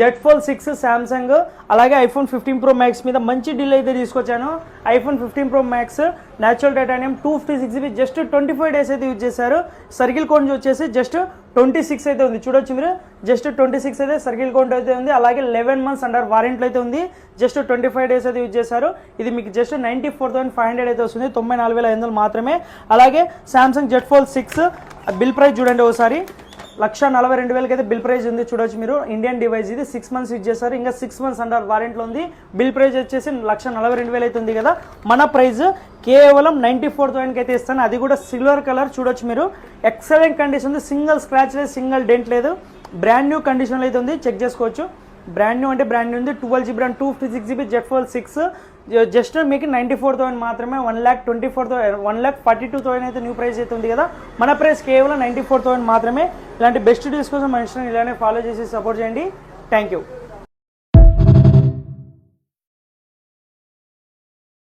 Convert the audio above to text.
Z fold 6 Samsung, అలాగే iPhone 15 Pro Max మీద మంచి డీల్ అయితే తీసుకొచ్చాను. IPhone 15 Pro Max natural titanium 256GB just 25 days అయితే యూజ్ చేశారు. సర్కిల్ కౌంట్ వచ్చేసి జస్ట్ 26 అయితే ఉంది, చూడొచ్చు మీరు. జస్ట్ 26 అయితే సర్కిల్ కౌంట్ అయితే ఉంది. అలాగే 11 months అండర్ వారంటీ అయితే ఉంది. జస్ట్ 25 days అయితే యూజ్ చేశారు. ఇది మీకు జస్ట్ 94,500 అయితే వస్తుంది, 94,500 మాత్రమే. అలాగే Samsung Z fold 6 bill price చూడండి ఒకసారి, 1,42,000 అయితే బిల్ ప్రైస్ ఉంది, చూడొచ్చు మీరు. ఇండియన్ డివైస్ ఇది, 6 months యూజ్ చేస్తారు, ఇంకా 6 months అండర్ వారంటీలో ఉంది. బిల్ ప్రైస్ వచ్చేసి 1,42,000 అయితే ఉంది కదా. మన ప్రైస్ కేవలం 94,000 అయితే ఇస్తాను, అది కూడా సిల్వర్ కలర్, చూడొచ్చు మీరు. ఎక్సలెంట్ కండిషన్ ఉంది, సింగిల్ స్క్రాచ్ లేదు, సింగిల్ డెంట్ లేదు, బ్రాండ్ న్యూ కండిషన్లో అయితే ఉంది, చెక్ చేసుకోవచ్చు. బ్రాండ్ న్యూ అంటే బ్రాండ్ న్యూ ఉంది. 12GB RAM 256GB Z fold 6 just మీకు 94,000 మాత్రమే. 1,42,000 అయితే న్యూ ప్రైస్ అయితే ఉంది కదా. మన ప్రైస్ కేవలం 94,000 మాత్రమే. ఇలాంటి బెస్ట్ డీల్స్ కోసం మన ఇన్స్టాగ్రామ్ ఇలానే ఫాలో చేసి సపోర్ట్ చేయండి. Thank you.